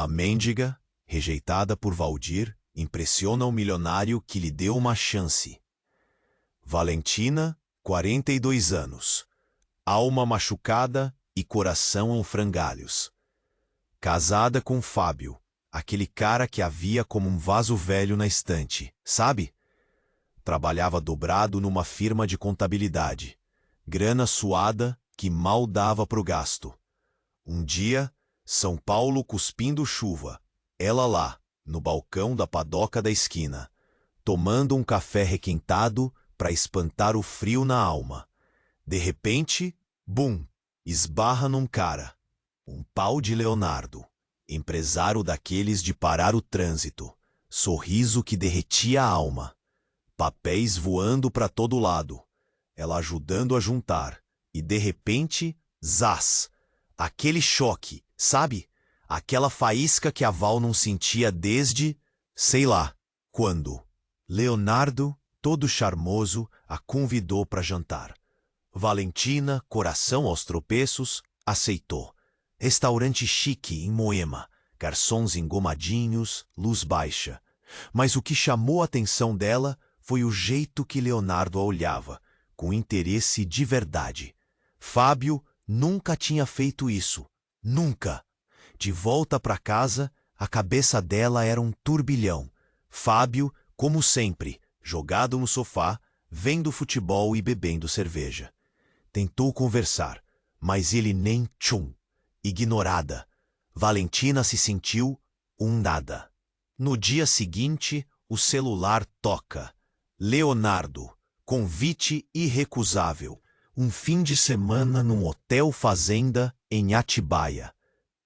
A mendiga, rejeitada por Valdir, impressiona o milionário que lhe deu uma chance. Valentina, 42 anos. Alma machucada e coração em frangalhos. Casada com Fábio, aquele cara que havia como um vaso velho na estante, sabe? Trabalhava dobrado numa firma de contabilidade. Grana suada que mal dava pro gasto. Um dia, São Paulo cuspindo chuva. Ela lá, no balcão da padoca da esquina, tomando um café requentado para espantar o frio na alma. De repente, bum, esbarra num cara. Um pau de Leonardo, empresário daqueles de parar o trânsito. Sorriso que derretia a alma. Papéis voando para todo lado. Ela ajudando a juntar. E de repente, zás! Aquele choque, sabe? Aquela faísca que a Val não sentia desde, sei lá, quando. Leonardo, todo charmoso, a convidou para jantar. Valentina, coração aos tropeços, aceitou. Restaurante chique em Moema, garçons engomadinhos, luz baixa. Mas o que chamou a atenção dela foi o jeito que Leonardo a olhava, com interesse de verdade. Fábio nunca tinha feito isso. Nunca. De volta para casa, a cabeça dela era um turbilhão. Fábio, como sempre, jogado no sofá, vendo futebol e bebendo cerveja. Tentou conversar, mas ele nem tchum. Ignorada. Valentina se sentiu um nada. No dia seguinte, o celular toca. Leonardo. Convite irrecusável. Um fim de semana num hotel fazenda em Atibaia.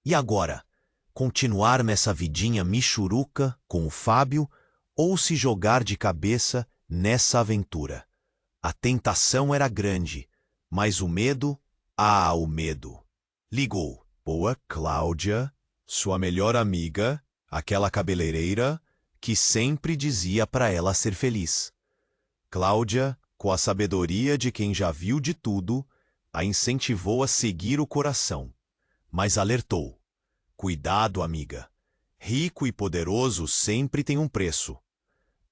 E agora? Continuar nessa vidinha michuruca com o Fábio ou se jogar de cabeça nessa aventura? A tentação era grande, mas o medo... o medo. Ligou. Boa, Cláudia, sua melhor amiga, aquela cabeleireira que sempre dizia para ela ser feliz. Cláudia, com a sabedoria de quem já viu de tudo, a incentivou a seguir o coração, mas alertou. Cuidado, amiga. Rico e poderoso sempre tem um preço.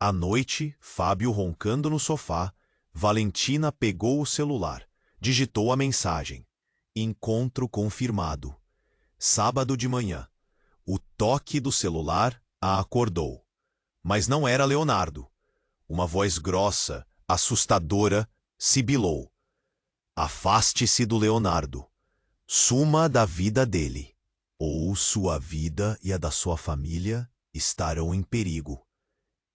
À noite, Fábio roncando no sofá, Valentina pegou o celular, digitou a mensagem. Encontro confirmado. Sábado de manhã. O toque do celular a acordou. Mas não era Leonardo. Uma voz grossa, assustadora, sibilou. Afaste-se do Leonardo. Suma da vida dele. Ou sua vida e a da sua família estarão em perigo.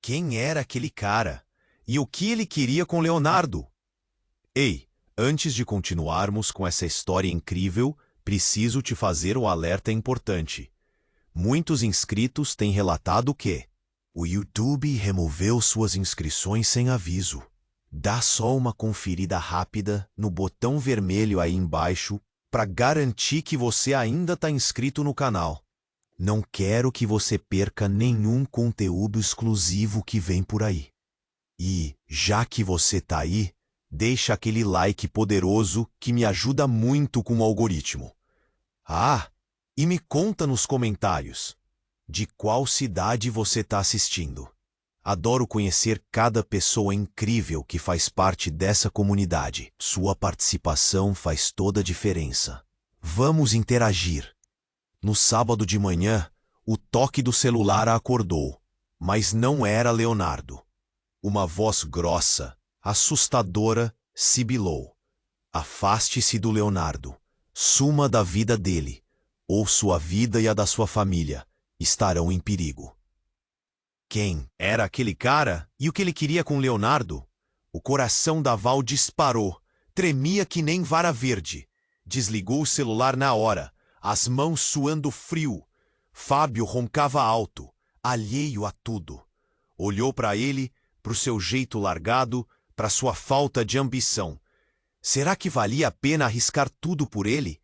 Quem era aquele cara? E o que ele queria com Leonardo? Ei, antes de continuarmos com essa história incrível, preciso te fazer um alerta importante. Muitos inscritos têm relatado que o YouTube removeu suas inscrições sem aviso. Dá só uma conferida rápida no botão vermelho aí embaixo para garantir que você ainda está inscrito no canal. Não quero que você perca nenhum conteúdo exclusivo que vem por aí. E, já que você está aí, deixa aquele like poderoso que me ajuda muito com o algoritmo. E me conta nos comentários de qual cidade você está assistindo. Adoro conhecer cada pessoa incrível que faz parte dessa comunidade. Sua participação faz toda a diferença. Vamos interagir. No sábado de manhã, o toque do celular a acordou, mas não era Leonardo. Uma voz grossa, assustadora, sibilou. Afaste-se do Leonardo. Suma da vida dele, ou sua vida e a da sua família estarão em perigo. Quem era aquele cara e o que ele queria com Leonardo? O coração da Val disparou, tremia que nem vara verde. Desligou o celular na hora, as mãos suando frio. Fábio roncava alto, alheio a tudo. Olhou para ele, para o seu jeito largado, para sua falta de ambição. Será que valia a pena arriscar tudo por ele?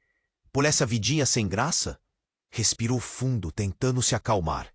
Por essa vidinha sem graça? Respirou fundo, tentando se acalmar.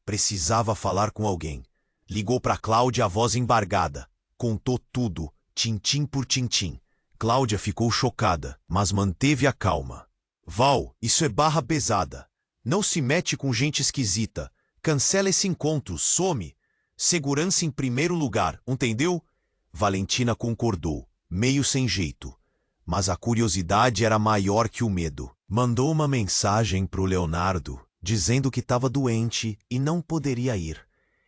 Precisava falar com alguém. Ligou para Cláudia, a voz embargada. Contou tudo, tintim por tintim. Cláudia ficou chocada, mas manteve a calma. Val, isso é barra pesada. Não se mete com gente esquisita. Cancela esse encontro, some. Segurança em primeiro lugar, entendeu? Valentina concordou, meio sem jeito. Mas a curiosidade era maior que o medo. Mandou uma mensagem pro Leonardo, dizendo que estava doente e não poderia ir.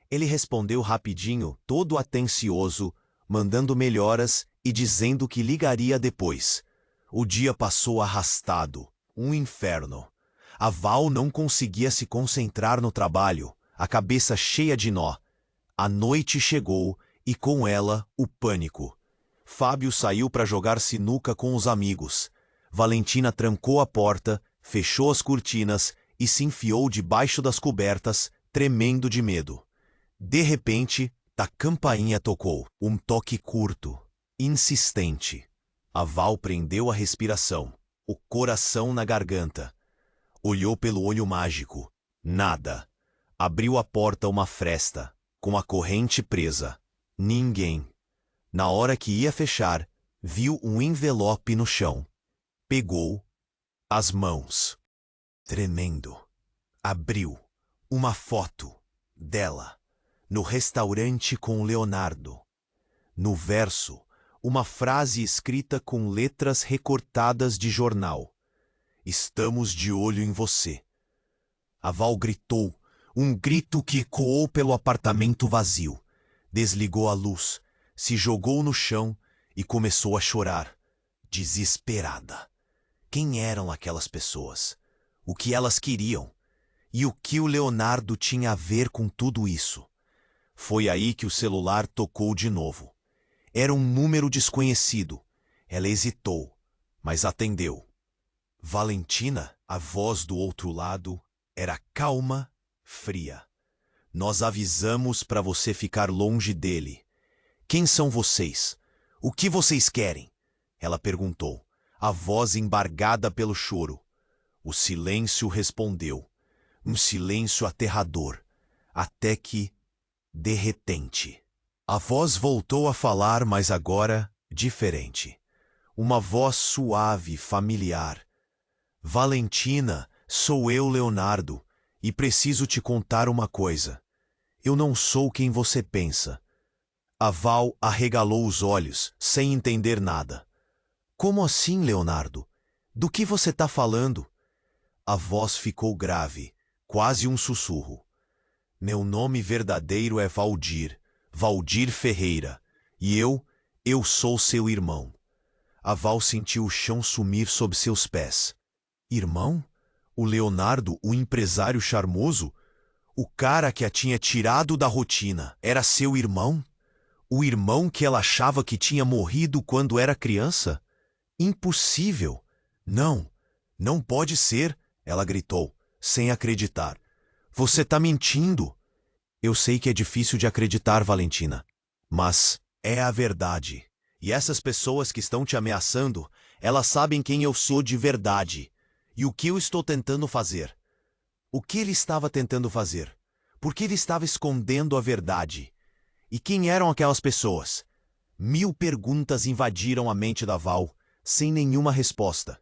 Ele respondeu rapidinho, todo atencioso, mandando melhoras e dizendo que ligaria depois. O dia passou arrastado, um inferno. A Val não conseguia se concentrar no trabalho, a cabeça cheia de nó. A noite chegou e com ela o pânico. Fábio saiu para jogar sinuca com os amigos. Valentina trancou a porta, fechou as cortinas e se enfiou debaixo das cobertas, tremendo de medo. De repente, a campainha tocou, um toque curto, insistente. A Val prendeu a respiração, o coração na garganta. Olhou pelo olho mágico. Nada. Abriu a porta uma fresta, com a corrente presa. Ninguém. Na hora que ia fechar, viu um envelope no chão. Pegou as mãos. Tremendo. Abriu uma foto dela no restaurante com Leonardo. No verso, uma frase escrita com letras recortadas de jornal. Estamos de olho em você. A Val gritou, um grito que ecoou pelo apartamento vazio. Desligou a luz, se jogou no chão e começou a chorar, desesperada. Quem eram aquelas pessoas? O que elas queriam? E o que o Leonardo tinha a ver com tudo isso? Foi aí que o celular tocou de novo. Era um número desconhecido. Ela hesitou, mas atendeu. Valentina, a voz do outro lado, era calma, fria. Nós avisamos para você ficar longe dele. Quem são vocês? O que vocês querem? Ela perguntou, a voz embargada pelo choro. O silêncio respondeu. Um silêncio aterrador. Até que, de repente, a voz voltou a falar, mas agora diferente. Uma voz suave, familiar. Valentina, sou eu, Leonardo, e preciso te contar uma coisa. Eu não sou quem você pensa. A Val arregalou os olhos, sem entender nada. Como assim, Leonardo? Do que você está falando? A voz ficou grave, quase um sussurro. Meu nome verdadeiro é Valdir, Valdir Ferreira, e eu sou seu irmão. A Val sentiu o chão sumir sob seus pés. Irmão? O Leonardo, o empresário charmoso? O cara que a tinha tirado da rotina, era seu irmão? O irmão que ela achava que tinha morrido quando era criança? Impossível! Não, não pode ser, ela gritou, sem acreditar. Você tá mentindo! Eu sei que é difícil de acreditar, Valentina, mas é a verdade. E essas pessoas que estão te ameaçando, elas sabem quem eu sou de verdade. E o que eu estou tentando fazer? O que ele estava tentando fazer? Por que ele estava escondendo a verdade? E quem eram aquelas pessoas? 1000 perguntas invadiram a mente da Val, sem nenhuma resposta.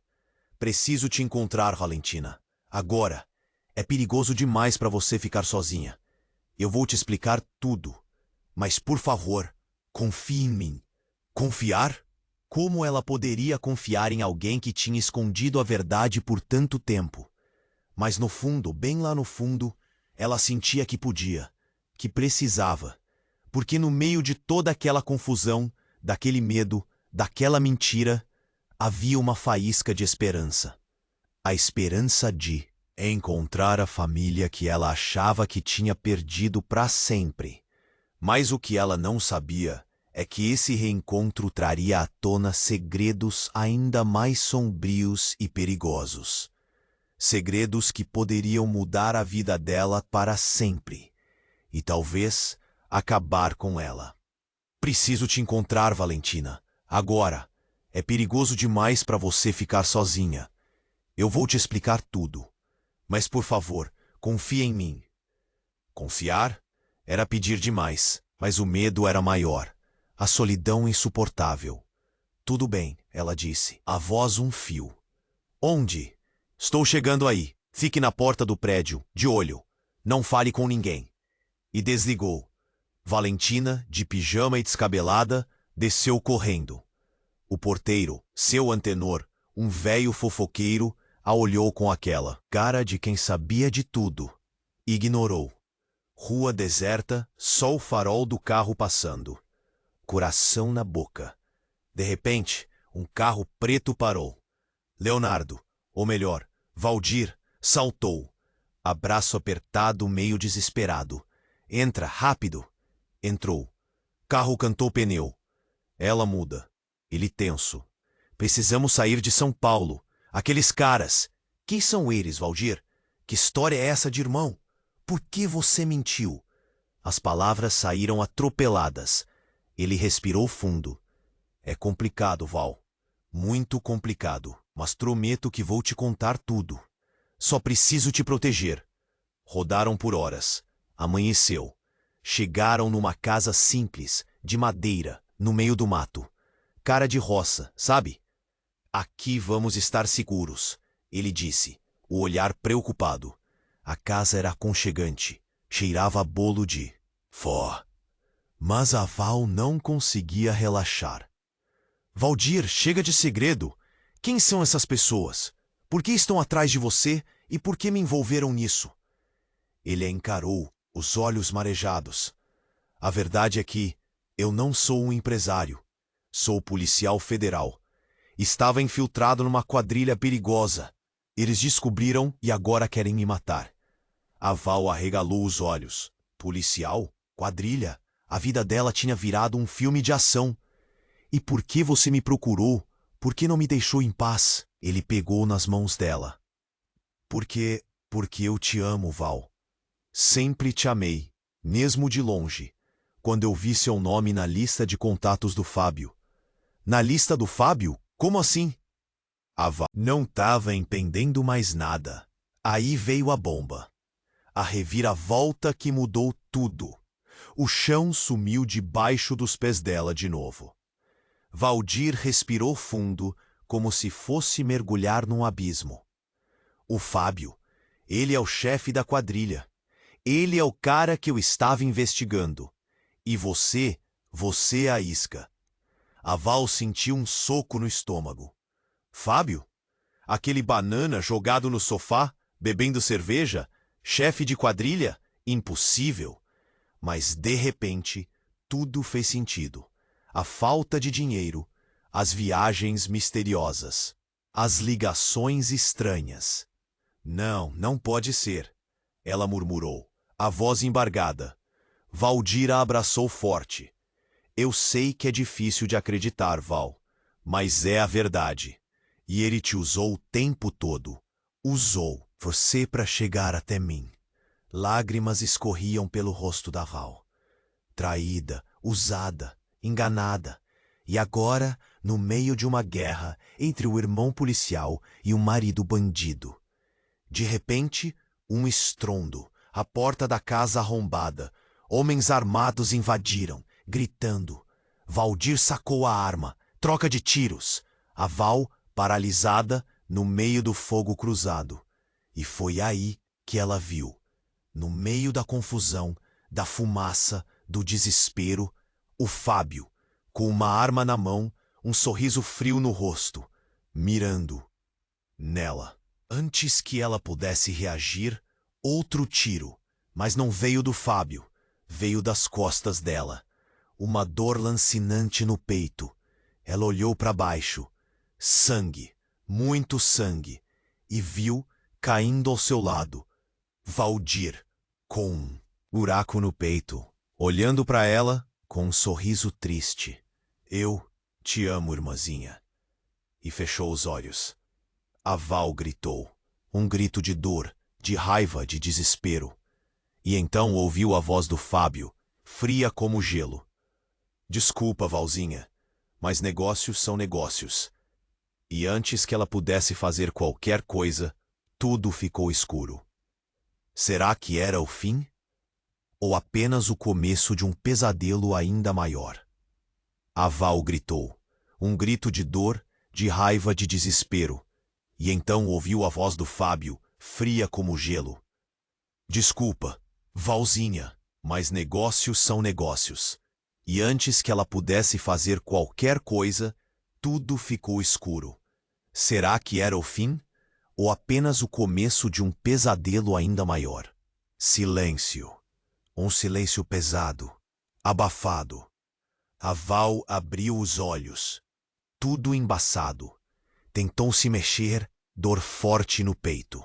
Preciso te encontrar, Valentina. Agora. É perigoso demais para você ficar sozinha. Eu vou te explicar tudo. Mas, por favor, confie em mim. Confiar? Como ela poderia confiar em alguém que tinha escondido a verdade por tanto tempo? Mas no fundo, bem lá no fundo, ela sentia que podia, que precisava. Porque no meio de toda aquela confusão, daquele medo, daquela mentira, havia uma faísca de esperança. A esperança de encontrar a família que ela achava que tinha perdido para sempre. Mas o que ela não sabia é que esse reencontro traria à tona segredos ainda mais sombrios e perigosos. Segredos que poderiam mudar a vida dela para sempre e talvez acabar com ela. Preciso te encontrar, Valentina. Agora. É perigoso demais para você ficar sozinha. Eu vou te explicar tudo. Mas, por favor, confie em mim. Confiar? Era pedir demais, mas o medo era maior. A solidão insuportável. Tudo bem, ela disse, a voz um fio. Onde? Estou chegando aí. Fique na porta do prédio, de olho. Não fale com ninguém. E desligou. Valentina, de pijama e descabelada, desceu correndo. O porteiro, seu antenor, um velho fofoqueiro, a olhou com aquela cara de quem sabia de tudo. Ignorou. Rua deserta, só o farol do carro passando. Coração na boca. De repente, um carro preto parou. Leonardo, ou melhor, Valdir, saltou. Abraço apertado, meio desesperado. Entra, rápido. Entrou. Carro cantou pneu. Ela muda. Ele tenso. Precisamos sair de São Paulo. Aqueles caras. Quem são eles, Valdir? Que história é essa de irmão? Por que você mentiu? As palavras saíram atropeladas. Ele respirou fundo. É complicado, Val. Muito complicado. Mas prometo que vou te contar tudo. Só preciso te proteger. Rodaram por horas. Amanheceu. Chegaram numa casa simples, de madeira, no meio do mato. Cara de roça, sabe? Aqui vamos estar seguros, ele disse, o olhar preocupado. A casa era aconchegante, cheirava a bolo de vó. Mas a Val não conseguia relaxar. Valdir, chega de segredo. Quem são essas pessoas? Por que estão atrás de você e por que me envolveram nisso? Ele a encarou, os olhos marejados. A verdade é que eu não sou um empresário. Sou policial federal. Estava infiltrado numa quadrilha perigosa. Eles descobriram e agora querem me matar. A Val arregalou os olhos. Policial? Quadrilha? A vida dela tinha virado um filme de ação. E por que você me procurou? Por que não me deixou em paz? Ele pegou nas mãos dela. Porque eu te amo, Val. Sempre te amei, mesmo de longe. Quando eu vi seu nome na lista de contatos do Fábio. Na lista do Fábio? Como assim? A Val não estava entendendo mais nada. Aí veio a bomba. A reviravolta que mudou tudo. O chão sumiu debaixo dos pés dela de novo. Valdir respirou fundo, como se fosse mergulhar num abismo. O Fábio, ele é o chefe da quadrilha. Ele é o cara que eu estava investigando. E você é a isca. A Val sentiu um soco no estômago. Fábio? Aquele banana jogado no sofá, bebendo cerveja? Chefe de quadrilha? Impossível. Mas, de repente, tudo fez sentido. A falta de dinheiro, as viagens misteriosas, as ligações estranhas. Não pode ser, ela murmurou, a voz embargada. Valdir a abraçou forte. Eu sei que é difícil de acreditar, Val, mas é a verdade. E ele te usou o tempo todo. Usou você para chegar até mim. Lágrimas escorriam pelo rosto da Val. Traída, usada, enganada. E agora, no meio de uma guerra entre o irmão policial e o marido bandido. De repente, um estrondo, a porta da casa arrombada. Homens armados invadiram, gritando. Valdir sacou a arma, troca de tiros. A Val, paralisada, no meio do fogo cruzado. E foi aí que ela viu, no meio da confusão, da fumaça, do desespero, o Fábio, com uma arma na mão, um sorriso frio no rosto, mirando nela. Antes que ela pudesse reagir, outro tiro, mas não veio do Fábio, veio das costas dela. Uma dor lancinante no peito. Ela olhou para baixo. Sangue, muito sangue, e viu, caindo ao seu lado, Valdir, com um buraco no peito, olhando para ela com um sorriso triste. Eu te amo, irmãzinha. E fechou os olhos. A Val gritou, um grito de dor, de raiva, de desespero. E então ouviu a voz do Fábio, fria como gelo. Desculpa, Valzinha, mas negócios são negócios. E antes que ela pudesse fazer qualquer coisa, tudo ficou escuro. Será que era o fim? Ou apenas o começo de um pesadelo ainda maior? A Val gritou, um grito de dor, de raiva, de desespero. E então ouviu a voz do Fábio, fria como gelo. Desculpa, Valzinha, mas negócios são negócios. E antes que ela pudesse fazer qualquer coisa, tudo ficou escuro. Será que era o fim? Ou apenas o começo de um pesadelo ainda maior? Silêncio. Um silêncio pesado, abafado. A Val abriu os olhos. Tudo embaçado. Tentou se mexer, dor forte no peito.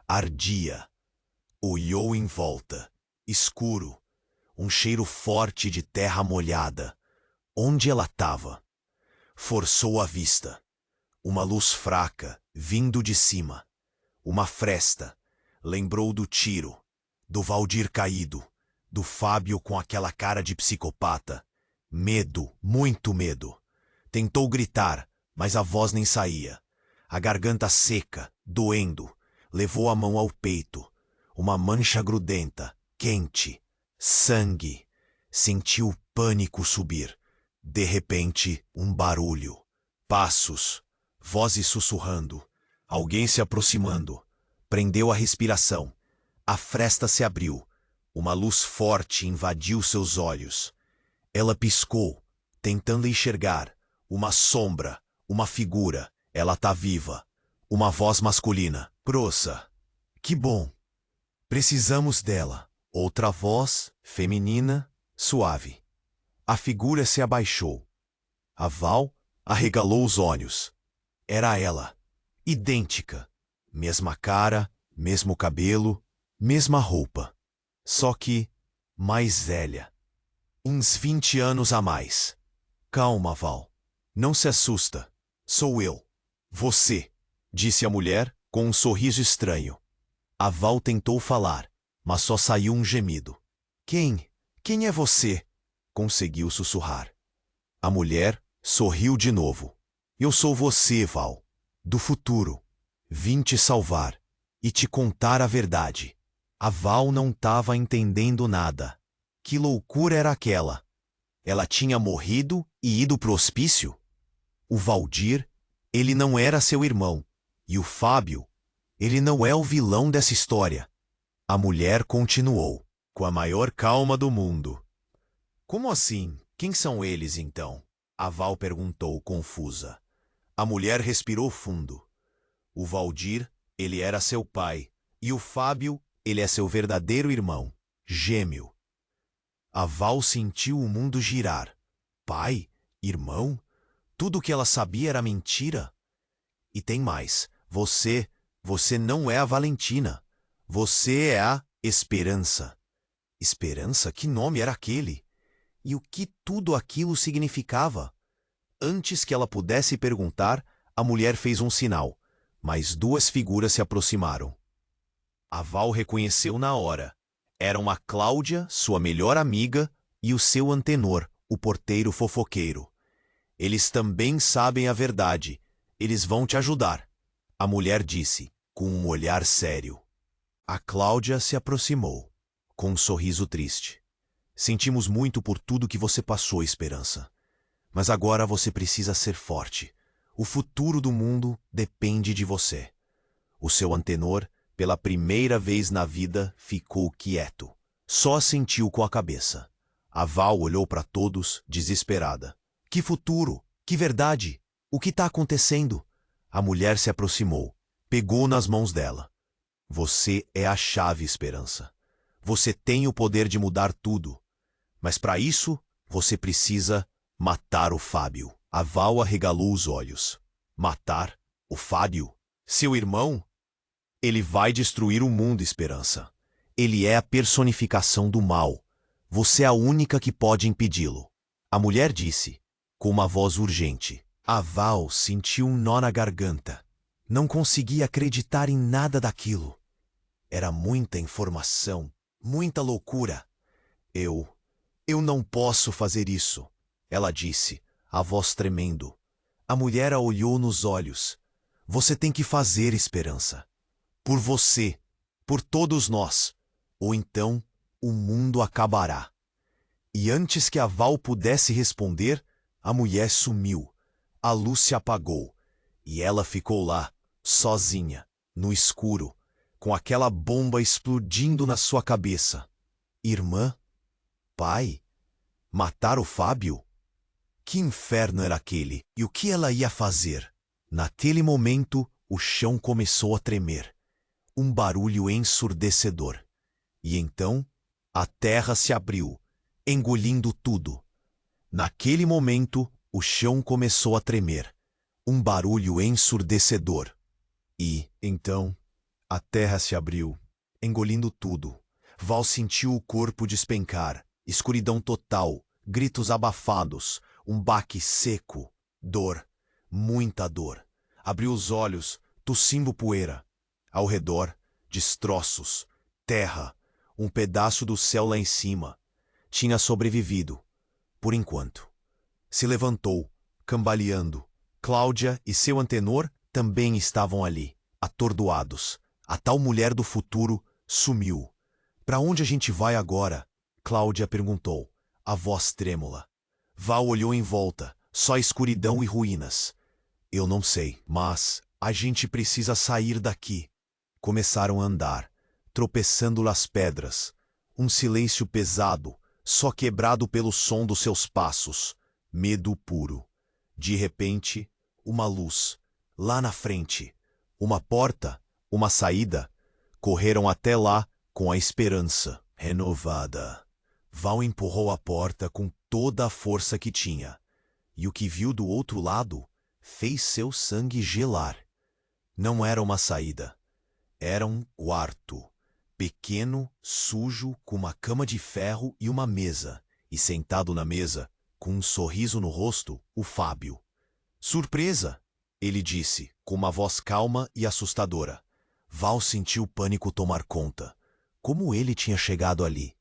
Ardia. Olhou em volta. Escuro. Um cheiro forte de terra molhada. Onde ela estava? Forçou a vista. Uma luz fraca, vindo de cima. Uma fresta. Lembrou do tiro. Do Valdir caído. Do Fábio com aquela cara de psicopata. Medo, muito medo. Tentou gritar, mas a voz nem saía. A garganta seca, doendo. Levou a mão ao peito. Uma mancha grudenta, quente. Sangue. Sentiu o pânico subir. De repente, um barulho. Passos. Vozes sussurrando. Alguém se aproximando. Prendeu a respiração. A fresta se abriu. Uma luz forte invadiu seus olhos. Ela piscou, tentando enxergar. Uma sombra, uma figura. Ela tá viva. Uma voz masculina. Grossa. Que bom. Precisamos dela. Outra voz, feminina, suave. A figura se abaixou. A Val arregalou os olhos. Era ela. Idêntica. Mesma cara, mesmo cabelo, mesma roupa. Só que mais velha. Uns 20 anos a mais. Calma, Val. Não se assusta. Sou eu. Você, disse a mulher com um sorriso estranho. A Val tentou falar, mas só saiu um gemido. Quem? Quem é você? Conseguiu sussurrar. A mulher sorriu de novo. Eu sou você, Val. Do futuro. Vim te salvar e te contar a verdade. A Val não estava entendendo nada. Que loucura era aquela? Ela tinha morrido e ido pro hospício? O Valdir, ele não era seu irmão. E o Fábio, ele não é o vilão dessa história. A mulher continuou, com a maior calma do mundo. Como assim? Quem são eles, então? A Val perguntou, confusa. A mulher respirou fundo. O Valdir, ele era seu pai. E o Fábio, ele é seu verdadeiro irmão, gêmeo. A Val sentiu o mundo girar. Pai? Irmão? Tudo o que ela sabia era mentira? E tem mais. Você não é a Valentina. Você é a Esperança. Esperança? Que nome era aquele? E o que tudo aquilo significava? Antes que ela pudesse perguntar, a mulher fez um sinal, mas duas figuras se aproximaram. A Val reconheceu na hora. Eram a Cláudia, sua melhor amiga, e o seu antenor, o porteiro fofoqueiro. Eles também sabem a verdade. Eles vão te ajudar, a mulher disse, com um olhar sério. A Cláudia se aproximou, com um sorriso triste. Sentimos muito por tudo que você passou, Esperança. Mas agora você precisa ser forte. O futuro do mundo depende de você. O seu antenor, pela primeira vez na vida, ficou quieto. Só assentiu com a cabeça. A Val olhou para todos, desesperada. Que futuro? Que verdade? O que está acontecendo? A mulher se aproximou, pegou nas mãos dela. Você é a chave, Esperança. Você tem o poder de mudar tudo. Mas para isso, você precisa matar o Fábio. A Val arregalou os olhos. Matar o Fábio? Seu irmão? Ele vai destruir o mundo, Esperança. Ele é a personificação do mal. Você é a única que pode impedi-lo. A mulher disse, com uma voz urgente. A Val sentiu um nó na garganta. Não conseguia acreditar em nada daquilo. Era muita informação, muita loucura. Eu não posso fazer isso, ela disse, a voz tremendo. A mulher a olhou nos olhos. Você tem que fazer, Esperança. Por você, por todos nós. Ou então, o mundo acabará. E antes que a Val pudesse responder, a mulher sumiu. A luz se apagou. E ela ficou lá, sozinha, no escuro, com aquela bomba explodindo na sua cabeça. Irmã? Pai? Matar o Fábio? Que inferno era aquele? E o que ela ia fazer? Naquele momento, o chão começou a tremer. Um barulho ensurdecedor. E então, a terra se abriu, engolindo tudo. Naquele momento, o chão começou a tremer. Um barulho ensurdecedor. E, então, a terra se abriu, engolindo tudo. Val sentiu o corpo despencar. Escuridão total, gritos abafados, um baque seco, dor, muita dor. Abriu os olhos, tossindo poeira. Ao redor, destroços, terra, um pedaço do céu lá em cima. Tinha sobrevivido, por enquanto. Se levantou, cambaleando. Cláudia e seu antenor também estavam ali, atordoados. A tal mulher do futuro sumiu. Para onde a gente vai agora? Cláudia perguntou, a voz trêmula. Val olhou em volta, só escuridão e ruínas. Eu não sei, mas a gente precisa sair daqui. Começaram a andar, tropeçando nas pedras. Um silêncio pesado, só quebrado pelo som dos seus passos. Medo puro. De repente, uma luz. Lá na frente. Uma porta, uma saída. Correram até lá com a esperança renovada. Val empurrou a porta com toda a força que tinha. E o que viu do outro lado fez seu sangue gelar. Não era uma saída. Era um quarto. Pequeno, sujo, com uma cama de ferro e uma mesa. E sentado na mesa, com um sorriso no rosto, o Fábio. Surpresa! Ele disse, com uma voz calma e assustadora. Val sentiu o pânico tomar conta. Como ele tinha chegado ali?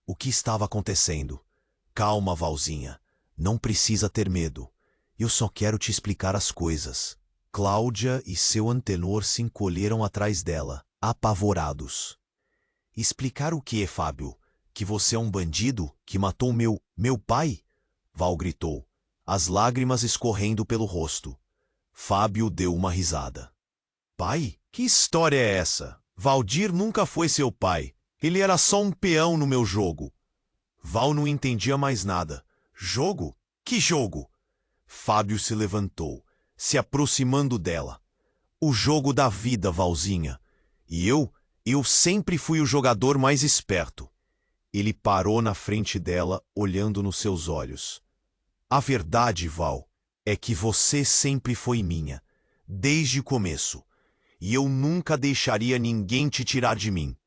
O que estava acontecendo? Calma, Valzinha. Não precisa ter medo. Eu só quero te explicar as coisas. Cláudia e seu antenor se encolheram atrás dela, apavorados. Explicar o quê, Fábio? Que você é um bandido que matou meu pai? Val gritou, as lágrimas escorrendo pelo rosto. Fábio deu uma risada. Pai? Que história é essa? Valdir nunca foi seu pai. Ele era só um peão no meu jogo. Val não entendia mais nada. Jogo? Que jogo? Fábio se levantou, se aproximando dela. O jogo da vida, Valzinha. E eu sempre fui o jogador mais esperto. Ele parou na frente dela, olhando nos seus olhos. A verdade, Val, é que você sempre foi minha, desde o começo. E eu nunca deixaria ninguém te tirar de mim.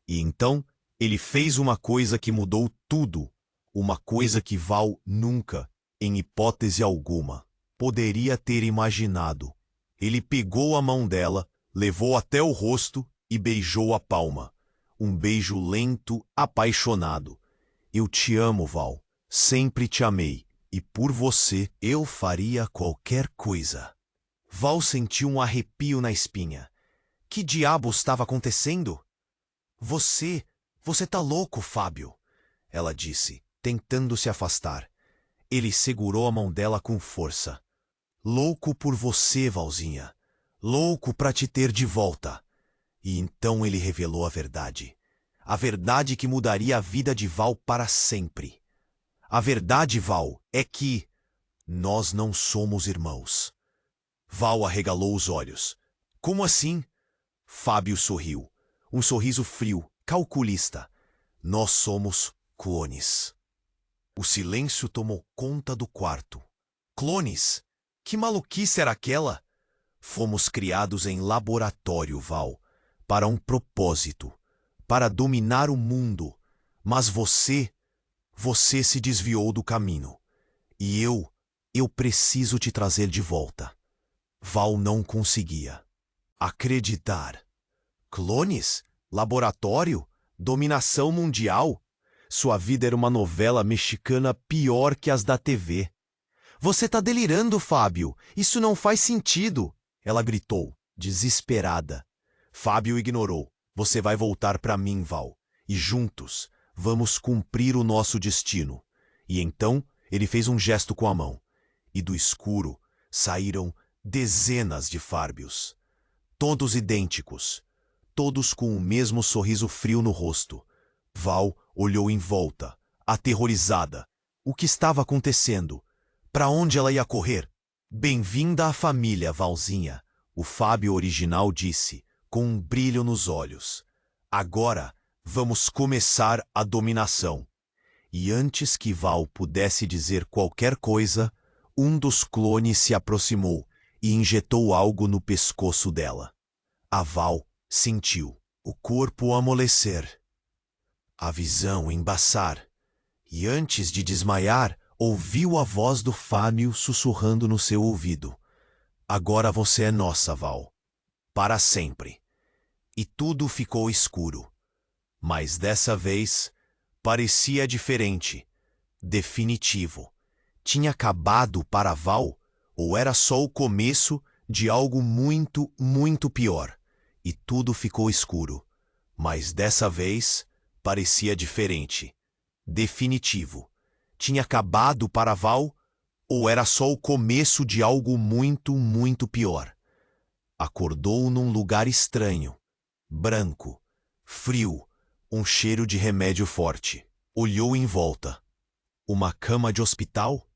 E então, ele fez uma coisa que mudou tudo. Uma coisa que Val nunca, em hipótese alguma, poderia ter imaginado. Ele pegou a mão dela, levou até o rosto e beijou a palma. Um beijo lento, apaixonado. Eu te amo, Val. Sempre te amei. E por você, eu faria qualquer coisa. Val sentiu um arrepio na espinha. Que diabo estava acontecendo? Você tá louco, Fábio, ela disse, tentando se afastar. Ele segurou a mão dela com força. Louco por você, Valzinha. Louco para te ter de volta. E então ele revelou a verdade. A verdade que mudaria a vida de Val para sempre. A verdade, Val, é que nós não somos irmãos. Val arregalou os olhos. Como assim? Fábio sorriu. Um sorriso frio, calculista. Nós somos clones. O silêncio tomou conta do quarto. Clones? Que maluquice era aquela? Fomos criados em laboratório, Val, para um propósito, para dominar o mundo. Mas você se desviou do caminho. E eu preciso te trazer de volta. Val não conseguia acreditar. Clones? Laboratório? Dominação mundial? Sua vida era uma novela mexicana pior que as da TV. Você tá delirando, Fábio. Isso não faz sentido. Ela gritou, desesperada. Fábio ignorou. Você vai voltar para mim, Val. E juntos, vamos cumprir o nosso destino. E então, ele fez um gesto com a mão. E do escuro saíram dezenas de Fábios. Todos idênticos. todos com o mesmo sorriso frio no rosto. Val olhou em volta, aterrorizada. O que estava acontecendo? Para onde ela ia correr? Bem-vinda à família, Valzinha, o Fábio original disse, com um brilho nos olhos. Agora vamos começar a dominação. E antes que Val pudesse dizer qualquer coisa, um dos clones se aproximou e injetou algo no pescoço dela. A Val sentiu o corpo amolecer, a visão embaçar, e antes de desmaiar, ouviu a voz do Fábio sussurrando no seu ouvido. Agora você é nossa, Val. Para sempre. E tudo ficou escuro. Mas dessa vez, parecia diferente. Definitivo. Tinha acabado para Val, ou era só o começo de algo muito, muito pior. E tudo ficou escuro. Mas dessa vez, parecia diferente. Definitivo. Tinha acabado para Val, ou era só o começo de algo muito, muito pior. Acordou num lugar estranho, branco, frio, um cheiro de remédio forte. Olhou em volta. Uma cama de hospital?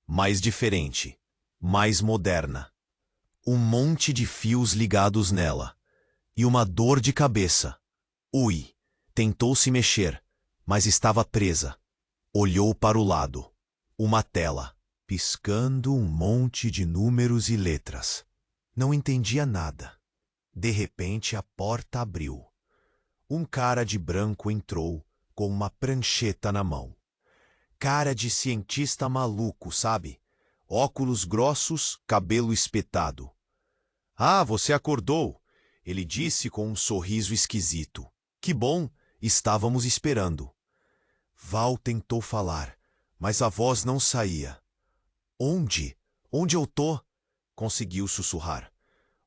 Mais diferente, mais moderna. Um monte de fios ligados nela. E uma dor de cabeça. Ui! Tentou se mexer, mas estava presa. Olhou para o lado. Uma tela, piscando um monte de números e letras. Não entendia nada. De repente a porta abriu. Um cara de branco entrou, com uma prancheta na mão. Cara de cientista maluco, sabe? Óculos grossos, cabelo espetado. Ah, você acordou! Ele disse com um sorriso esquisito. Que bom! Estávamos esperando. Val tentou falar, mas a voz não saía. Onde? Onde eu tô? Conseguiu sussurrar.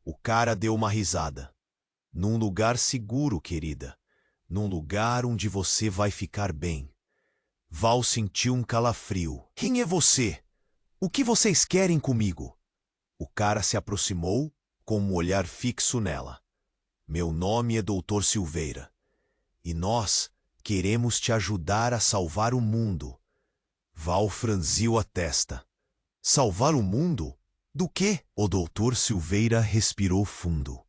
O cara deu uma risada. Num lugar seguro, querida. Num lugar onde você vai ficar bem. Val sentiu um calafrio. Quem é você? O que vocês querem comigo? O cara se aproximou, com um olhar fixo nela. Meu nome é Dr. Silveira. E nós queremos te ajudar a salvar o mundo. Val franziu a testa. Salvar o mundo? Do quê? O Dr. Silveira respirou fundo.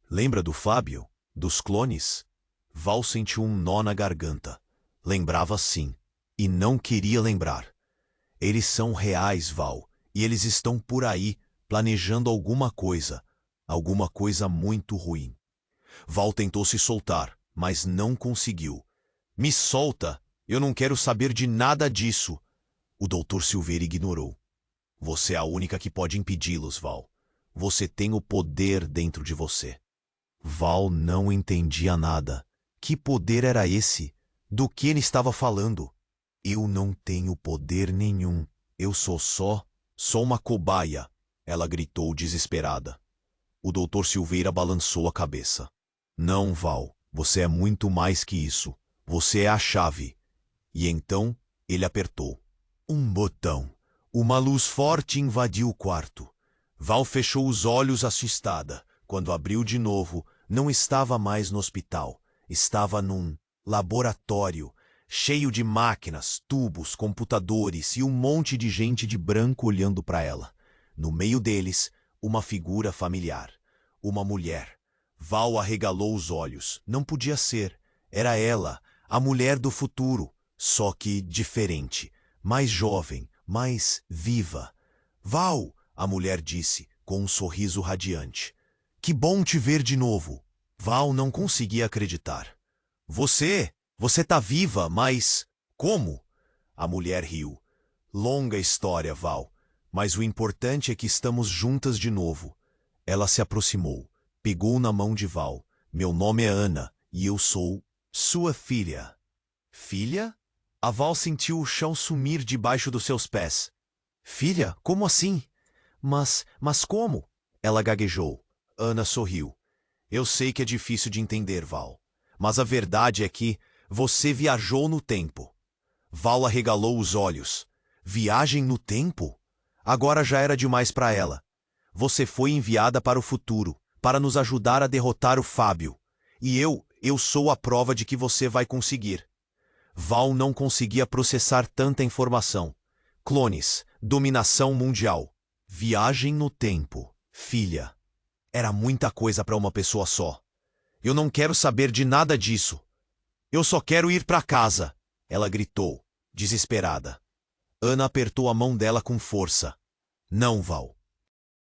Lembra do Fábio? Dos clones? Val sentiu um nó na garganta. Lembrava sim, e não queria lembrar. Eles são reais, Val, e eles estão por aí, planejando alguma coisa muito ruim. Val tentou se soltar, mas não conseguiu. Me solta! Eu não quero saber de nada disso! O Dr. Silveira ignorou. Você é a única que pode impedi-los, Val. Você tem o poder dentro de você. Val não entendia nada. Que poder era esse? Do que ele estava falando? Eu não tenho poder nenhum. Eu sou só uma cobaia, ela gritou desesperada. O Dr. Silveira balançou a cabeça. Não, Val, você é muito mais que isso. Você é a chave. E então ele apertou. Um botão. Uma luz forte invadiu o quarto. Val fechou os olhos assustada. Quando abriu de novo, não estava mais no hospital. Estava num laboratório, cheio de máquinas, tubos, computadores e um monte de gente de branco olhando para ela. No meio deles, uma figura familiar. Uma mulher. Val arregalou os olhos. Não podia ser. Era ela, a mulher do futuro, só que diferente. Mais jovem, mais viva. Val, a mulher disse, com um sorriso radiante. Que bom te ver de novo. Val não conseguia acreditar. Você tá viva, mas como? A mulher riu. Longa história, Val, mas o importante é que estamos juntas de novo. Ela se aproximou, pegou na mão de Val. Meu nome é Ana e eu sou sua filha. Filha? A Val sentiu o chão sumir debaixo dos seus pés. Filha? Como assim? Mas como? Ela gaguejou. Ana sorriu. Eu sei que é difícil de entender, Val, mas a verdade é que você viajou no tempo. Val arregalou os olhos. Viagem no tempo? Agora já era demais para ela. Você foi enviada para o futuro, para nos ajudar a derrotar o Fábio. E eu sou a prova de que você vai conseguir. Val não conseguia processar tanta informação. Clones, dominação mundial, viagem no tempo, filha. Era muita coisa para uma pessoa só. Eu não quero saber de nada disso. Eu só quero ir para casa, ela gritou, desesperada. Ana apertou a mão dela com força. Não, Val.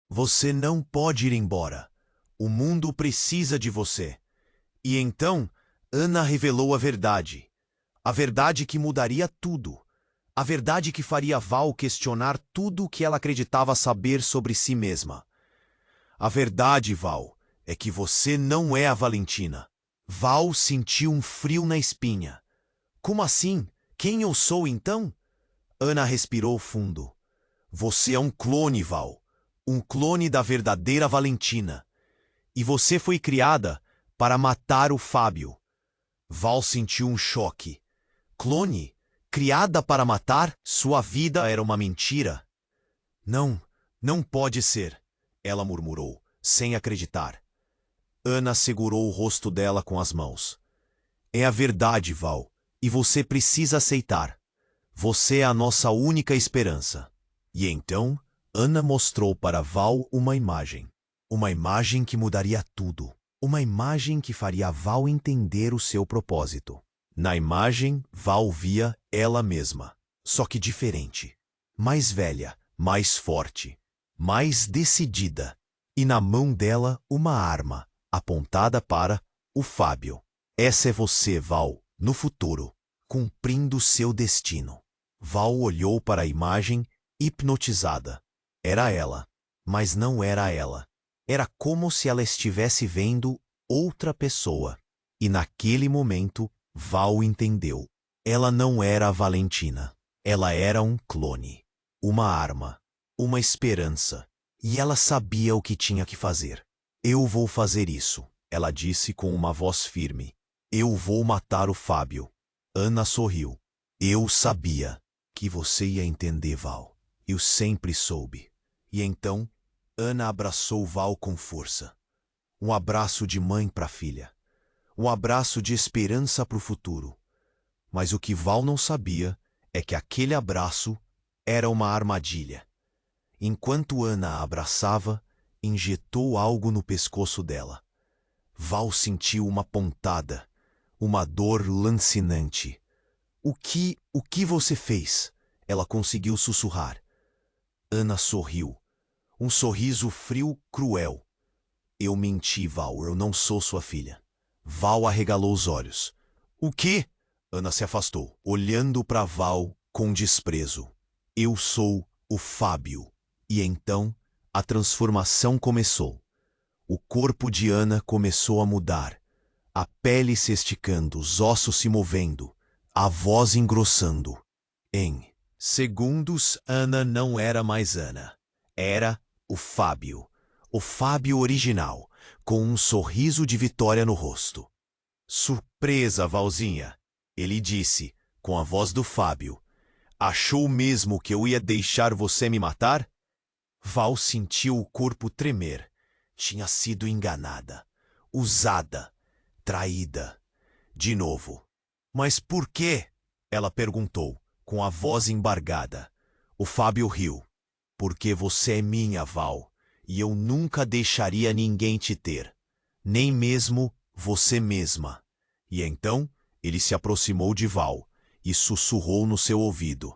Você não pode ir embora. O mundo precisa de você. E então, Ana revelou a verdade. A verdade que mudaria tudo. A verdade que faria Val questionar tudo o que ela acreditava saber sobre si mesma. A verdade, Val, é que você não é a Valentina. Val sentiu um frio na espinha. Como assim? Quem eu sou então? Ana respirou fundo. Você é um clone, Val. Um clone da verdadeira Valentina. E você foi criada para matar o Fábio. Val sentiu um choque. Clone? Criada para matar? Sua vida era uma mentira? Não, não pode ser, ela murmurou, sem acreditar. Ana segurou o rosto dela com as mãos. É a verdade, Val, e você precisa aceitar. Você é a nossa única esperança. E então, Ana mostrou para Val uma imagem. Uma imagem que mudaria tudo. Uma imagem que faria Val entender o seu propósito. Na imagem, Val via ela mesma, só que diferente. Mais velha, mais forte, mais decidida. E na mão dela uma arma, apontada para o Fábio. Essa é você, Val, no futuro, cumprindo seu destino. Val olhou para a imagem, hipnotizada. Era ela, mas não era ela. Era como se ela estivesse vendo outra pessoa. E naquele momento, Val entendeu. Ela não era a Valentina. Ela era um clone. Uma arma. Uma esperança. E ela sabia o que tinha que fazer. Eu vou fazer isso, ela disse com uma voz firme. Eu vou matar o Fábio. Ana sorriu. Eu sabia que você ia entender, Val. Eu sempre soube. E então, Ana abraçou Val com força. Um abraço de mãe para a filha. Um abraço de esperança para o futuro. Mas o que Val não sabia é que aquele abraço era uma armadilha. Enquanto Ana a abraçava, injetou algo no pescoço dela. Val sentiu uma pontada, uma dor lancinante. O que você fez? Ela conseguiu sussurrar. Ana sorriu. Um sorriso frio, cruel. Eu menti, Val, eu não sou sua filha. Val arregalou os olhos. O quê? Ana se afastou, olhando para Val com desprezo. Eu sou o Fábio. E então, a transformação começou. O corpo de Ana começou a mudar. A pele se esticando, os ossos se movendo, a voz engrossando. Em segundos, Ana não era mais Ana. Era o Fábio. O Fábio original, com um sorriso de vitória no rosto. Surpresa, Valzinha, ele disse, com a voz do Fábio. Achou mesmo que eu ia deixar você me matar? Val sentiu o corpo tremer. Tinha sido enganada, usada, traída. De novo. Mas por quê? Ela perguntou, com a voz embargada. O Fábio riu. Porque você é minha, Val, e eu nunca deixaria ninguém te ter. Nem mesmo você mesma. E então ele se aproximou de Val e sussurrou no seu ouvido.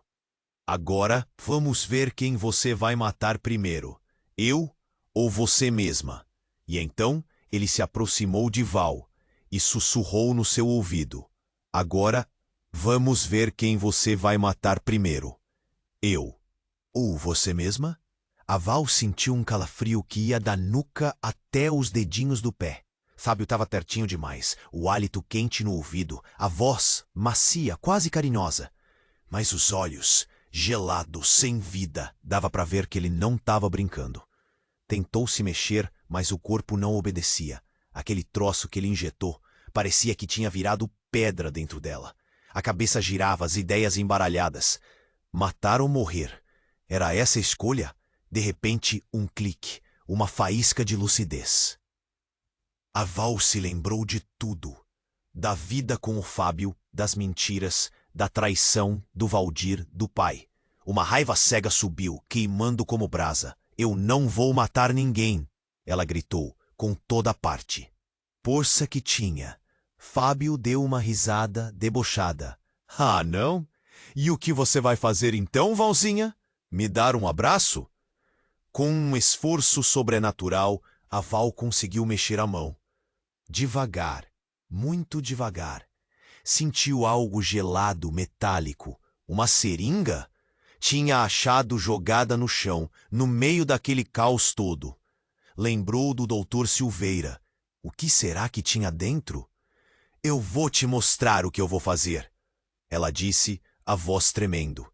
Agora vamos ver quem você vai matar primeiro, eu ou você mesma. E então ele se aproximou de Val e sussurrou no seu ouvido. Agora vamos ver quem você vai matar primeiro, eu ou você mesma. A Val sentiu um calafrio que ia da nuca até os dedinhos do pé. Fábio estava pertinho demais, o hálito quente no ouvido, a voz macia, quase carinhosa. Mas os olhos, gelados, sem vida, dava para ver que ele não estava brincando. Tentou se mexer, mas o corpo não obedecia. Aquele troço que ele injetou parecia que tinha virado pedra dentro dela. A cabeça girava, as ideias embaralhadas. Matar ou morrer? Era essa a escolha? De repente, um clique, uma faísca de lucidez. A Val se lembrou de tudo. Da vida com o Fábio, das mentiras, da traição, do Valdir, do pai. Uma raiva cega subiu, queimando como brasa. Eu não vou matar ninguém, ela gritou, com toda a parte. Força que tinha. Fábio deu uma risada debochada. Ah, não? E o que você vai fazer então, Valzinha? Me dar um abraço? Com um esforço sobrenatural, a Val conseguiu mexer a mão. Devagar, muito devagar. Sentiu algo gelado, metálico. Uma seringa? Tinha achado jogada no chão, no meio daquele caos todo. Lembrou do Dr. Silveira. O que será que tinha dentro? Eu vou te mostrar o que eu vou fazer, ela disse, a voz tremendo.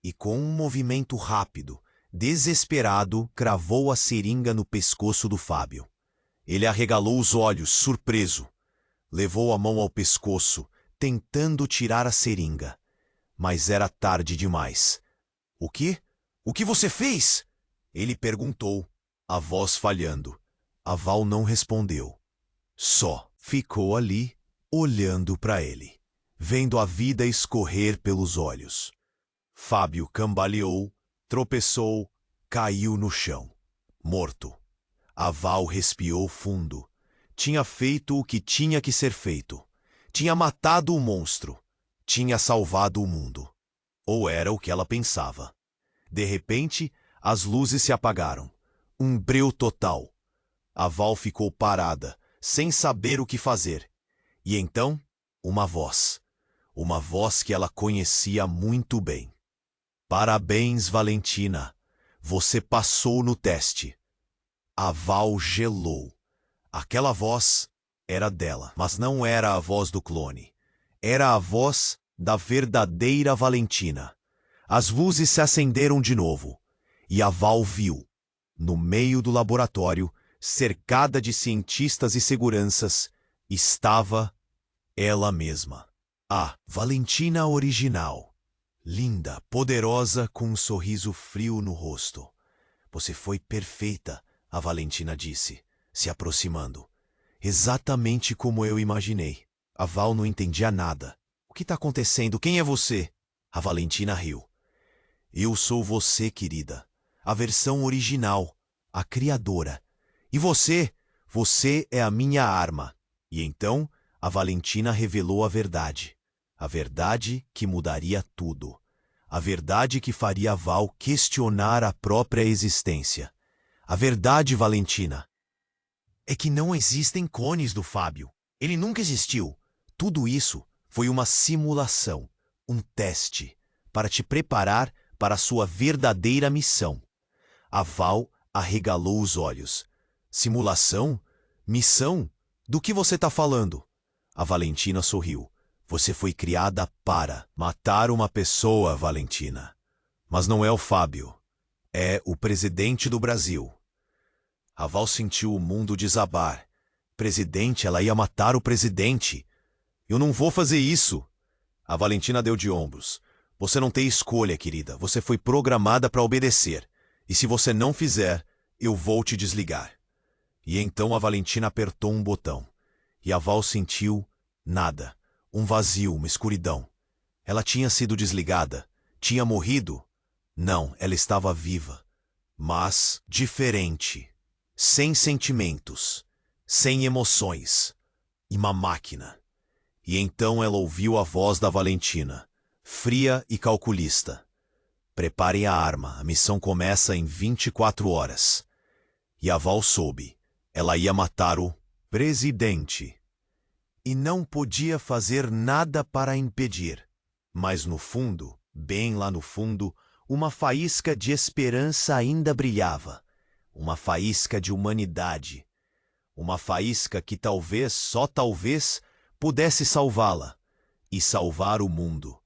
E com um movimento rápido, desesperado, cravou a seringa no pescoço do Fábio. Ele arregalou os olhos, surpreso. Levou a mão ao pescoço, tentando tirar a seringa. Mas era tarde demais. O quê? O que você fez? Ele perguntou, a voz falhando. A Val não respondeu. Só ficou ali, olhando para ele, vendo a vida escorrer pelos olhos. Fábio cambaleou, tropeçou, caiu no chão, morto. A Val respirou fundo. Tinha feito o que tinha que ser feito. Tinha matado o monstro. Tinha salvado o mundo. Ou era o que ela pensava. De repente, as luzes se apagaram. Um breu total. A Val ficou parada, sem saber o que fazer. E então, uma voz. Uma voz que ela conhecia muito bem. Parabéns, Valentina. Você passou no teste. A Val gelou. Aquela voz era dela, mas não era a voz do clone. Era a voz da verdadeira Valentina. As luzes se acenderam de novo, e a Val viu, no meio do laboratório, cercada de cientistas e seguranças, estava ela mesma. A Valentina original. Linda, poderosa, com um sorriso frio no rosto. Você foi perfeita, a Valentina disse, se aproximando. Exatamente como eu imaginei. A Val não entendia nada. O que está acontecendo? Quem é você? A Valentina riu. Eu sou você, querida. A versão original. A criadora. E você? Você é a minha arma. E então, a Valentina revelou a verdade. A verdade que mudaria tudo. A verdade que faria a Val questionar a própria existência. A verdade, Valentina, é que não existem clones do Fábio. Ele nunca existiu. Tudo isso foi uma simulação, um teste, para te preparar para a sua verdadeira missão. A Val arregalou os olhos. Simulação? Missão? Do que você está falando? A Valentina sorriu. Você foi criada para matar uma pessoa, Valentina. Mas não é o Fábio. É o presidente do Brasil. A Val sentiu o mundo desabar. Presidente, ela ia matar o presidente. Eu não vou fazer isso. A Valentina deu de ombros. Você não tem escolha, querida. Você foi programada para obedecer. E se você não fizer, eu vou te desligar. E então a Valentina apertou um botão. E a Val sentiu nada. Um vazio, uma escuridão. Ela tinha sido desligada. Tinha morrido? Não, ela estava viva. Mas diferente. Sem sentimentos. Sem emoções. E uma máquina. E então ela ouviu a voz da Valentina, fria e calculista. Preparem a arma, a missão começa em 24 horas. E a Val soube. Ela ia matar o presidente. E não podia fazer nada para impedir. Mas no fundo, bem lá no fundo, uma faísca de esperança ainda brilhava. Uma faísca de humanidade. Uma faísca que talvez, só talvez, pudesse salvá-la e salvar o mundo.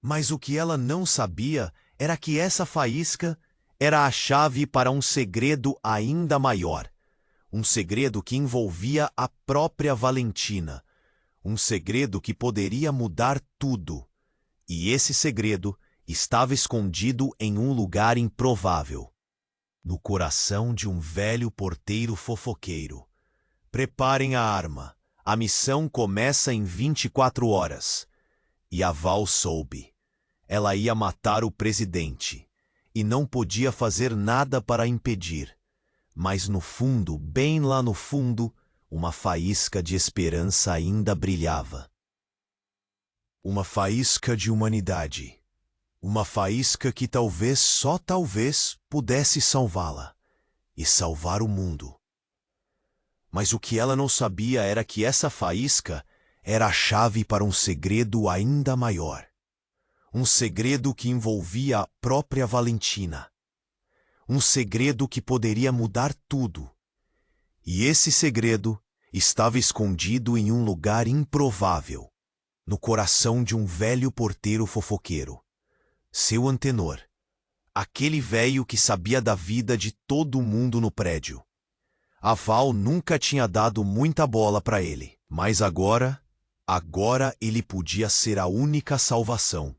Mas o que ela não sabia era que essa faísca era a chave para um segredo ainda maior. Um segredo que envolvia a própria Valentina. Um segredo que poderia mudar tudo. E esse segredo estava escondido em um lugar improvável. No coração de um velho porteiro fofoqueiro. Preparem a arma. A missão começa em 24 horas. E a Val soube. Ela ia matar o presidente. E não podia fazer nada para impedir. Mas no fundo, bem lá no fundo, uma faísca de esperança ainda brilhava. Uma faísca de humanidade. Uma faísca que talvez, só talvez, pudesse salvá-la. E salvar o mundo. Mas o que ela não sabia era que essa faísca era a chave para um segredo ainda maior. Um segredo que envolvia a própria Valentina. Um segredo que poderia mudar tudo. E esse segredo estava escondido em um lugar improvável, no coração de um velho porteiro fofoqueiro. Seu Antenor. Aquele velho que sabia da vida de todo mundo no prédio. A Val nunca tinha dado muita bola para ele, mas agora ele podia ser a única salvação.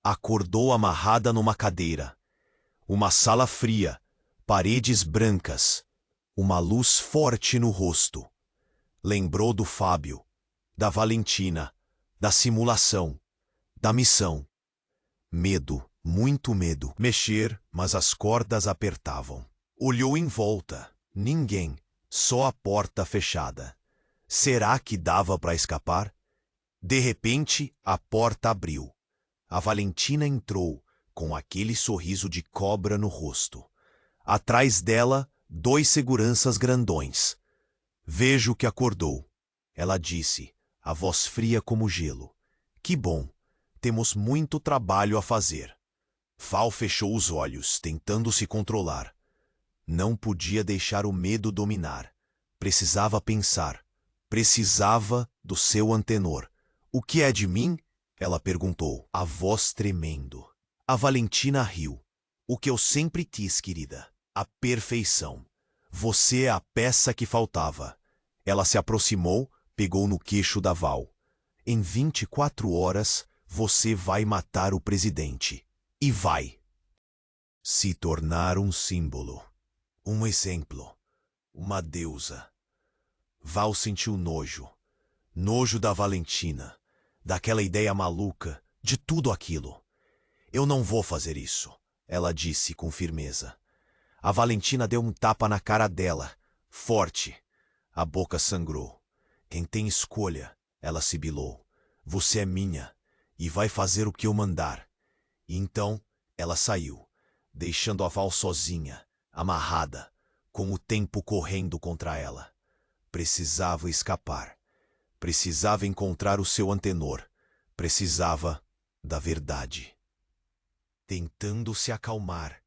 Acordou amarrada numa cadeira. Uma sala fria, paredes brancas, uma luz forte no rosto. Lembrou do Fábio, da Valentina, da simulação, da missão. Medo, muito medo. Mexer, mas as cordas apertavam. Olhou em volta. Ninguém, só a porta fechada. Será que dava para escapar? De repente, a porta abriu. A Valentina entrou, com aquele sorriso de cobra no rosto. Atrás dela, 2 seguranças grandões. Vejo que acordou. Ela disse, a voz fria como gelo. Que bom, temos muito trabalho a fazer. Val fechou os olhos, tentando se controlar. Não podia deixar o medo dominar. Precisava pensar. Precisava do seu Antenor. O que é de mim? Ela perguntou, a voz tremendo. A Valentina riu. O que eu sempre quis, querida. A perfeição. Você é a peça que faltava. Ela se aproximou, pegou no queixo da Val. Em 24 horas, você vai matar o presidente. E vai se tornar um símbolo. Um exemplo. Uma deusa. Val sentiu nojo. Nojo da Valentina. Daquela ideia maluca. De tudo aquilo. Eu não vou fazer isso, ela disse com firmeza. A Valentina deu um tapa na cara dela. Forte. A boca sangrou. Quem tem escolha, ela sibilou. Você é minha. E vai fazer o que eu mandar. E então, ela saiu. Deixando a Val sozinha. Amarrada, com o tempo correndo contra ela. Precisava escapar. Precisava encontrar o seu Antenor. Precisava da verdade. Tentando se acalmar,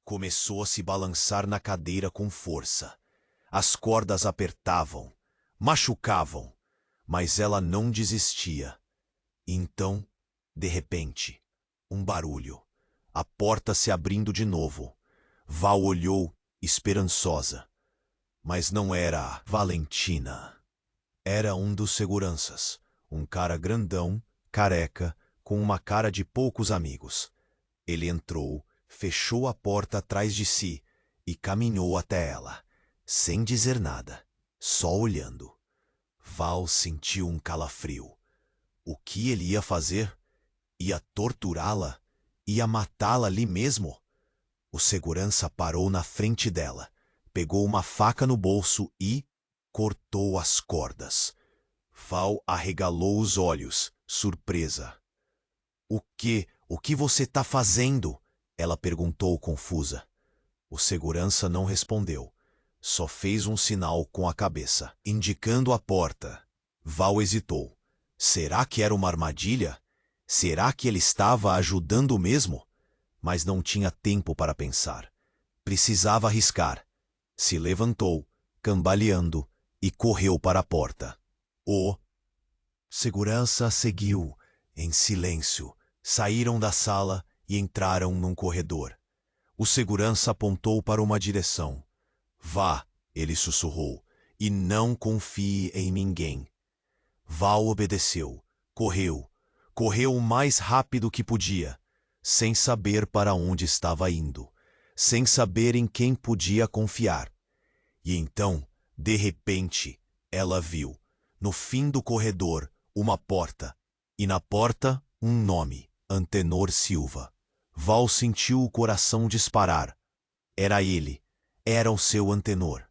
começou a se balançar na cadeira com força. As cordas apertavam, machucavam, mas ela não desistia. Então, de repente, um barulho. A porta se abrindo de novo. Val olhou, esperançosa. Mas não era a Valentina. Era um dos seguranças. Um cara grandão, careca, com uma cara de poucos amigos. Ele entrou, fechou a porta atrás de si e caminhou até ela, sem dizer nada, só olhando. Val sentiu um calafrio. O que ele ia fazer? Ia torturá-la? Ia matá-la ali mesmo? O segurança parou na frente dela, pegou uma faca no bolso e cortou as cordas. Val arregalou os olhos, surpresa. O que você tá fazendo? Ela perguntou confusa. O segurança não respondeu. Só fez um sinal com a cabeça, indicando a porta. Val hesitou. Será que era uma armadilha? Será que ele estava ajudando mesmo? Mas não tinha tempo para pensar. Precisava arriscar. Se levantou, cambaleando, e correu para a porta. O segurança seguiu, em silêncio. Saíram da sala e entraram num corredor. O segurança apontou para uma direção. Vá, ele sussurrou, e não confie em ninguém. Val obedeceu. Correu o mais rápido que podia, sem saber para onde estava indo, sem saber em quem podia confiar. E então, De repente, ela viu, no fim do corredor, uma porta, e na porta, um nome, Antenor Silva. Val sentiu o coração disparar. Era ele, era o seu Antenor.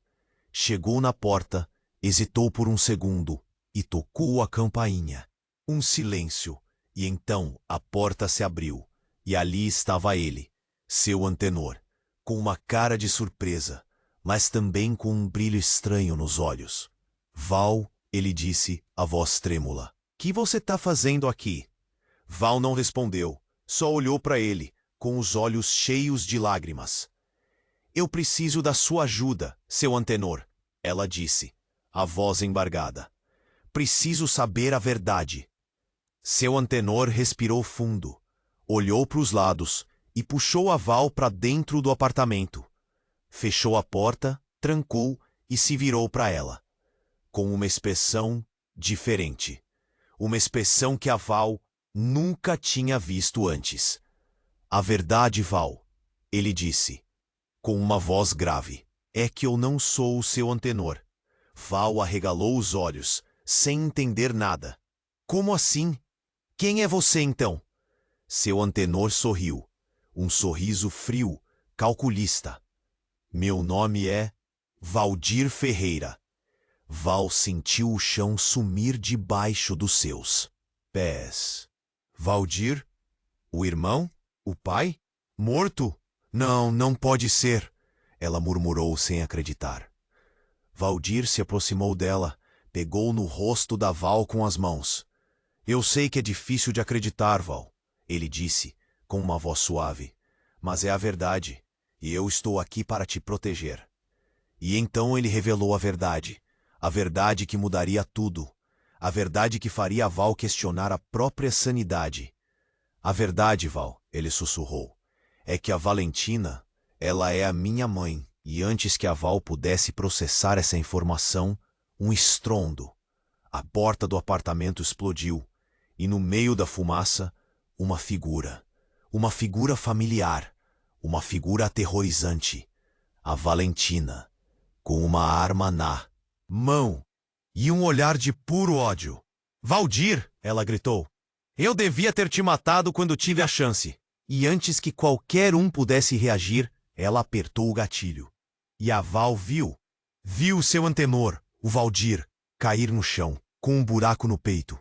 Chegou na porta, hesitou por um segundo e tocou a campainha. Um silêncio, e então a porta se abriu, e ali estava ele, seu Antenor, com uma cara de surpresa, mas também com um brilho estranho nos olhos. Val, ele disse, a voz trêmula. Que você está fazendo aqui? Val não respondeu, só olhou para ele, com os olhos cheios de lágrimas. Eu preciso da sua ajuda, seu Antenor, ela disse, a voz embargada. Preciso saber a verdade. Seu Antenor respirou fundo, olhou para os lados e puxou a Val para dentro do apartamento. Fechou a porta, trancou e se virou para ela, com uma expressão diferente. Uma expressão que a Val nunca tinha visto antes. A verdade, Val, ele disse, com uma voz grave, é que eu não sou o seu Antenor. Val arregalou os olhos, sem entender nada. Como assim? Quem é você, então? Seu Antenor sorriu, um sorriso frio, calculista. Meu nome é Valdir Ferreira. Val sentiu o chão sumir debaixo dos seus pés. Valdir? O irmão? O pai? Morto? Não, não pode ser, ela murmurou sem acreditar. Valdir se aproximou dela, pegou no rosto da Val com as mãos. Eu sei que é difícil de acreditar, Val, ele disse, com uma voz suave, mas é a verdade, e eu estou aqui para te proteger. E então ele revelou a verdade que mudaria tudo, a verdade que faria a Val questionar a própria sanidade. A verdade, Val, ele sussurrou, é que a Valentina, ela é a minha mãe. E antes que a Val pudesse processar essa informação, um estrondo. A porta do apartamento explodiu, e no meio da fumaça, uma figura familiar, uma figura aterrorizante, a Valentina, com uma arma na mão e um olhar de puro ódio. Valdir, ela gritou, eu devia ter te matado quando tive a chance. E antes que qualquer um pudesse reagir, ela apertou o gatilho. E a Val viu seu Antenor, o Valdir, cair no chão, com um buraco no peito.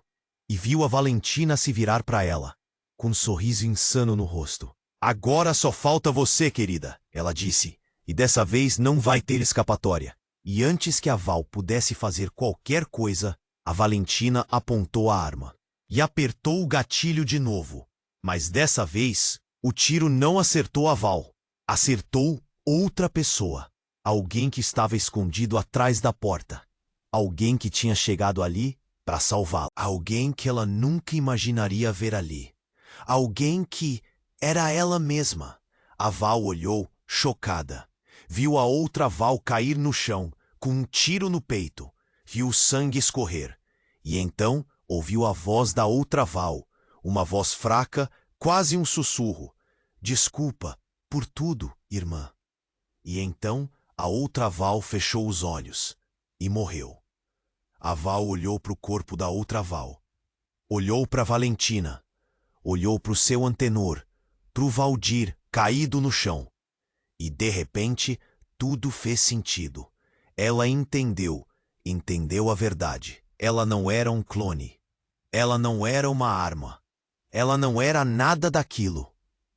E viu a Valentina se virar para ela, com um sorriso insano no rosto. Agora só falta você, querida, ela disse, e dessa vez não vai ter escapatória. E antes que a Val pudesse fazer qualquer coisa, a Valentina apontou a arma e apertou o gatilho de novo. Mas dessa vez, o tiro não acertou a Val. Acertou outra pessoa. Alguém que estava escondido atrás da porta. Alguém que tinha chegado ali para salvá-la. Alguém que ela nunca imaginaria ver ali. Alguém que era ela mesma. A Val olhou, chocada. Viu a outra Val cair no chão, com um tiro no peito. Viu o sangue escorrer. E então ouviu a voz da outra Val. Uma voz fraca, quase um sussurro. Desculpa por tudo, irmã. E então a outra Val fechou os olhos e morreu. A Val olhou para o corpo da outra Val. Olhou para Valentina. Olhou para o seu Antenor, para o Valdir caído no chão. E de repente tudo fez sentido. Ela entendeu a verdade. Ela não era um clone. Ela não era uma arma. Ela não era nada daquilo.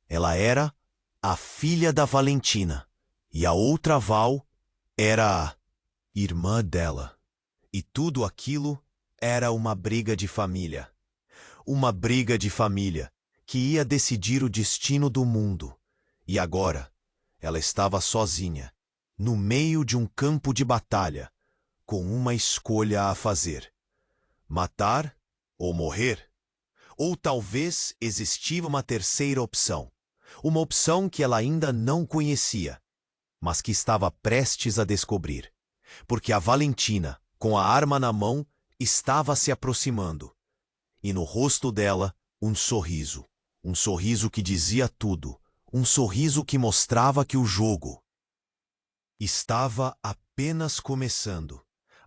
Ela era a filha da Valentina. E a outra Val era a irmã dela. E tudo aquilo era uma briga de família. Uma briga de família que ia decidir o destino do mundo. E agora, ela estava sozinha, no meio de um campo de batalha, com uma escolha a fazer. Matar ou morrer? Ou talvez existia uma terceira opção. Uma opção que ela ainda não conhecia, mas que estava prestes a descobrir. Porque a Valentina, com a arma na mão, estava se aproximando. E no rosto dela, um sorriso. Um sorriso que dizia tudo. Um sorriso que mostrava que o jogo estava apenas começando.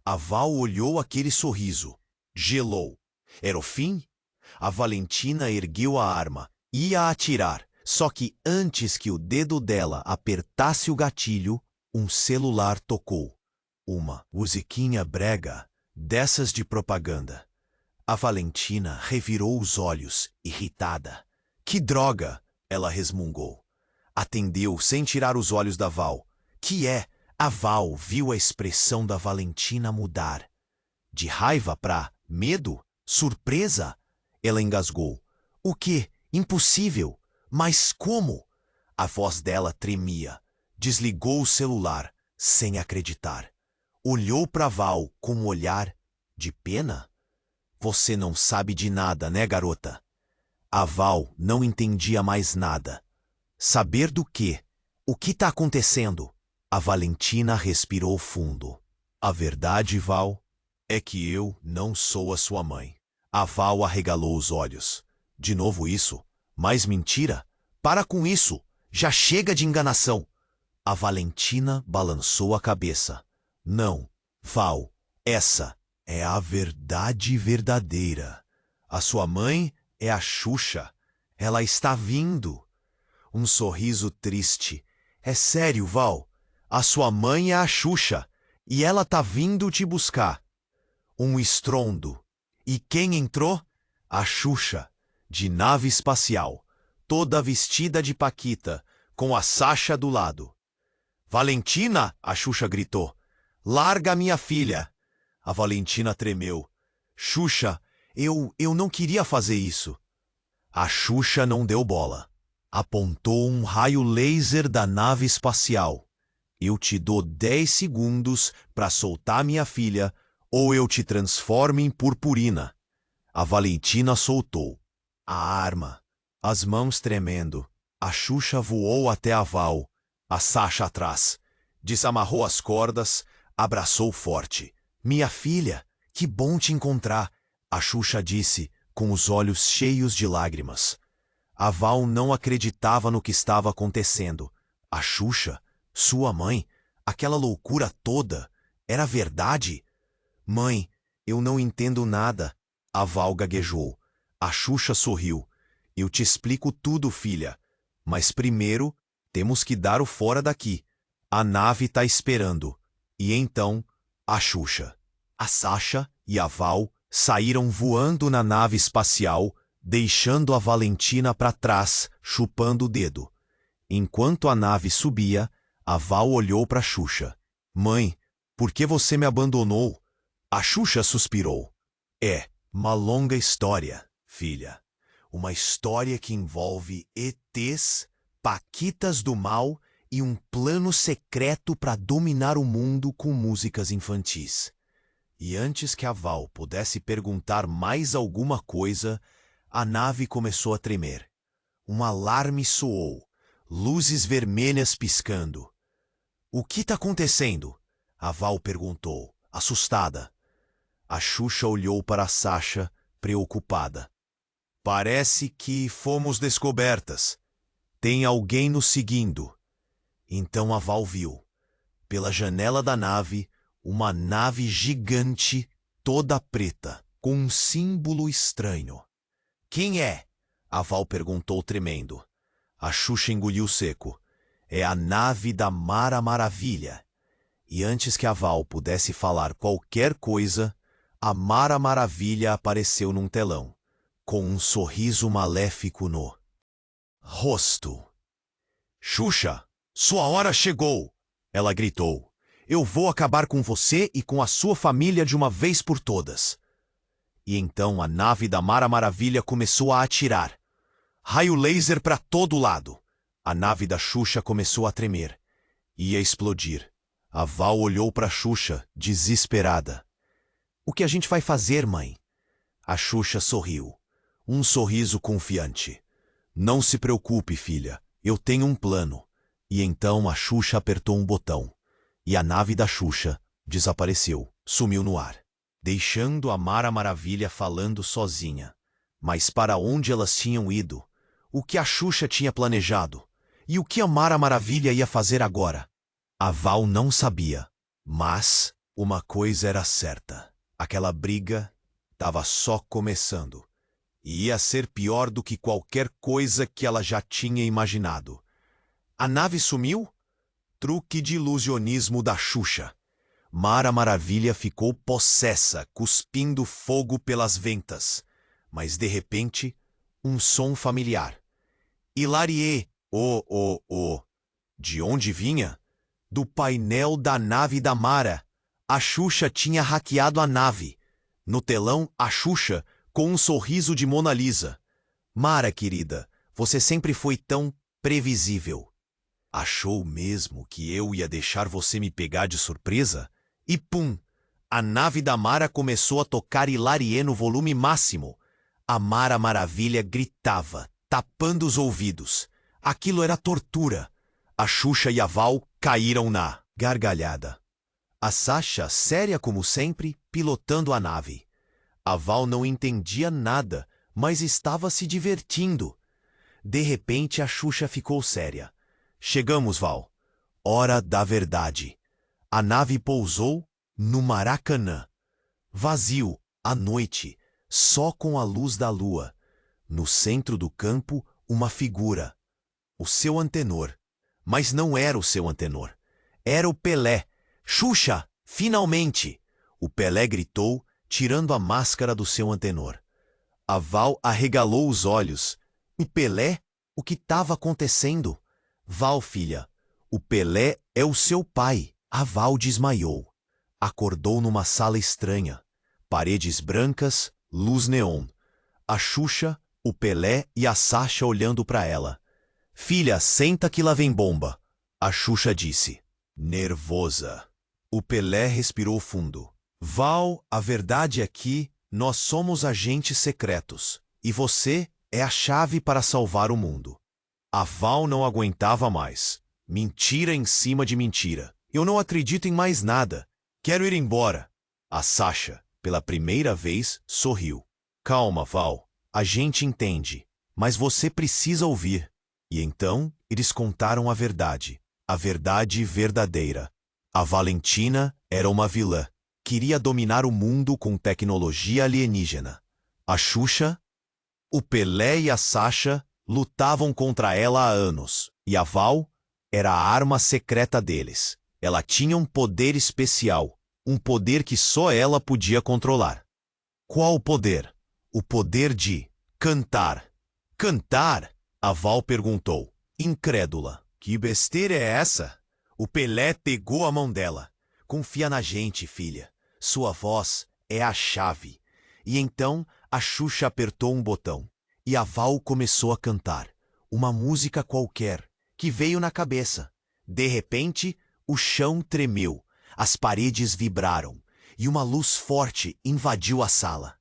A Val olhou aquele sorriso. Gelou. Era o fim? A Valentina ergueu a arma. Ia atirar. Só que antes que o dedo dela apertasse o gatilho, um celular tocou. Uma musiquinha brega, dessas de propaganda. A Valentina revirou os olhos, irritada. Que droga! Ela resmungou. Atendeu sem tirar os olhos da Val. Que é? A Val viu a expressão da Valentina mudar. De raiva pra medo? Surpresa? Ela engasgou. O quê? Impossível! Mas como? A voz dela tremia. Desligou o celular, sem acreditar. Olhou para Val com um olhar de pena. Você não sabe de nada, né, garota? A Val não entendia mais nada. Saber do quê? O que tá acontecendo? A Valentina respirou fundo. A verdade, Val, é que eu não sou a sua mãe. A Val arregalou os olhos. De novo isso? Mais mentira? Para com isso! Já chega de enganação! A Valentina balançou a cabeça. Não, Val, essa é a verdade verdadeira. A sua mãe é a Xuxa. Ela está vindo. Um sorriso triste. É sério, Val. A sua mãe é a Xuxa. E ela tá vindo te buscar. Um estrondo. E quem entrou? A Xuxa, de nave espacial, toda vestida de paquita, com a Sasha do lado. Valentina, a Xuxa gritou. Larga minha filha. A Valentina tremeu. Xuxa, eu não queria fazer isso. A Xuxa não deu bola. Apontou um raio laser da nave espacial. Eu te dou 10 segundos para soltar minha filha, ou eu te transformo em purpurina. A Valentina soltou a arma, as mãos tremendo. A Xuxa voou até a Val, a Sasha atrás. Desamarrou as cordas, abraçou forte. Minha filha, que bom te encontrar, a Xuxa disse, com os olhos cheios de lágrimas. A Val não acreditava no que estava acontecendo. A Xuxa, sua mãe, aquela loucura toda, era verdade? Mãe, eu não entendo nada. A Val gaguejou. A Xuxa sorriu. Eu te explico tudo, filha. Mas primeiro, temos que dar o fora daqui. A nave tá esperando. E então, a Xuxa, a Sasha e a Val saíram voando na nave espacial, deixando a Valentina para trás, chupando o dedo. Enquanto a nave subia, a Val olhou para Xuxa. Mãe, por que você me abandonou? A Xuxa suspirou. É uma longa história, filha. Uma história que envolve ETs, paquitas do mal e um plano secreto para dominar o mundo com músicas infantis. E antes que a Val pudesse perguntar mais alguma coisa, a nave começou a tremer. Um alarme soou, luzes vermelhas piscando. O que está acontecendo? A Val perguntou, assustada. A Xuxa olhou para a Sasha, preocupada. Parece que fomos descobertas. Tem alguém nos seguindo. Então a Val viu, pela janela da nave, uma nave gigante, toda preta, com um símbolo estranho. Quem é? A Val perguntou tremendo. A Xuxa engoliu seco. É a nave da Mara Maravilha. E antes que a Val pudesse falar qualquer coisa, a Mara Maravilha apareceu num telão, com um sorriso maléfico no rosto. Xuxa, sua hora chegou! Ela gritou. Eu vou acabar com você e com a sua família de uma vez por todas. E então a nave da Mara Maravilha começou a atirar. Raio laser para todo lado. A nave da Xuxa começou a tremer. Ia explodir. A Val olhou para Xuxa, desesperada. O que a gente vai fazer, mãe? A Xuxa sorriu. Um sorriso confiante. Não se preocupe, filha. Eu tenho um plano. E então a Xuxa apertou um botão. E a nave da Xuxa desapareceu, sumiu no ar, deixando a Mara Maravilha falando sozinha. Mas para onde elas tinham ido? O que a Xuxa tinha planejado? E o que a Mara Maravilha ia fazer agora? A Val não sabia, mas Uma coisa era certa. Aquela briga estava só começando. E ia ser pior do que qualquer coisa que ela já tinha imaginado. A nave sumiu? Truque de ilusionismo da Xuxa. Mara Maravilha ficou possessa, cuspindo fogo pelas ventas. Mas, de repente, um som familiar. Hilarie! Oh! De onde vinha? Do painel da nave da Mara. A Xuxa tinha hackeado a nave. No telão, a Xuxa, com um sorriso de Mona Lisa. Mara, querida, você sempre foi tão previsível. Achou mesmo que eu ia deixar você me pegar de surpresa? E pum! A nave da Mara começou a tocar Hilarie no volume máximo. A Mara Maravilha gritava, tapando os ouvidos. Aquilo era tortura. A Xuxa e a Val caíram na gargalhada. A Sasha, séria como sempre, pilotando a nave. A Val não entendia nada, mas estava se divertindo. De repente, a Xuxa ficou séria. Chegamos, Val. Hora da verdade. A nave pousou no Maracanã. Vazio, à noite, só com a luz da lua. No centro do campo, uma figura. O seu antenor. Mas não era o seu antenor. Era o Pelé. Xuxa, finalmente! O Pelé gritou, tirando a máscara do seu antenor. A Val arregalou os olhos. O Pelé? O que estava acontecendo? Val, filha, o Pelé é o seu pai. A Val desmaiou. Acordou numa sala estranha. Paredes brancas, luz neon. A Xuxa, o Pelé e a Sasha olhando para ela. Filha, senta que lá vem bomba. A Xuxa disse, nervosa. O Pelé respirou fundo. Val, a verdade é que nós somos agentes secretos. E você é a chave para salvar o mundo. A Val não aguentava mais. Mentira em cima de mentira. Eu não acredito em mais nada. Quero ir embora. A Sasha, pela primeira vez, sorriu. Calma, Val. A gente entende. Mas você precisa ouvir. E então, eles contaram a verdade. A verdade verdadeira. A Valentina era uma vilã. Queria dominar o mundo com tecnologia alienígena. A Xuxa, o Pelé e a Sasha lutavam contra ela há anos. E a Val era a arma secreta deles. Ela tinha um poder especial. Um poder que só ela podia controlar. Qual poder? O poder de cantar. Cantar? A Val perguntou, incrédula. Que besteira é essa? O Pelé pegou a mão dela. Confia na gente, filha. Sua voz é a chave. E então a Xuxa apertou um botão. E a Val começou a cantar. Uma música qualquer, que veio na cabeça. De repente, o chão tremeu. As paredes vibraram. E uma luz forte invadiu a sala.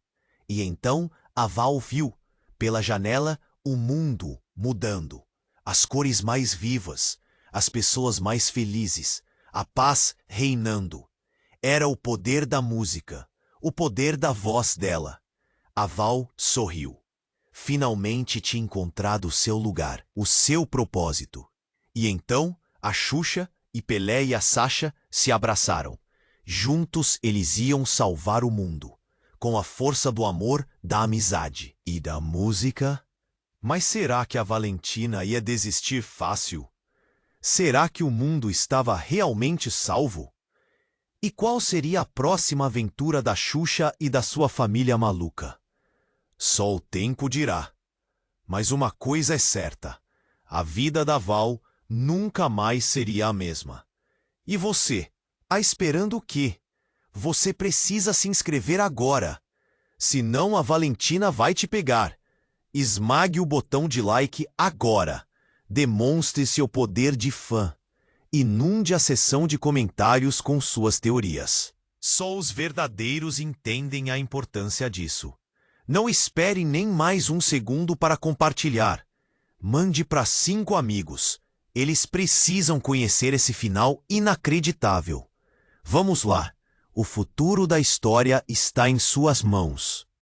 E então a Val viu, pela janela, o mundo mudando. As cores mais vivas, as pessoas mais felizes, a paz reinando. Era o poder da música, o poder da voz dela. A Val sorriu. Finalmente tinha encontrado o seu lugar, o seu propósito. E então, a Xuxa e Pelé e a Sasha se abraçaram. Juntos eles iam salvar o mundo, com a força do amor, da amizade e da música. Mas será que a Valentina ia desistir fácil? Será que o mundo estava realmente salvo? E qual seria a próxima aventura da Xuxa e da sua família maluca? Só o tempo dirá. Mas uma coisa é certa: a vida da Val nunca mais seria a mesma. E você? Tá esperando o quê? Você precisa se inscrever agora. Senão a Valentina vai te pegar. Esmague o botão de like agora. Demonstre seu poder de fã. Inunde a seção de comentários com suas teorias. Só os verdadeiros entendem a importância disso. Não espere nem mais um segundo para compartilhar. Mande para 5 amigos. Eles precisam conhecer esse final inacreditável. Vamos lá. O futuro da história está em suas mãos.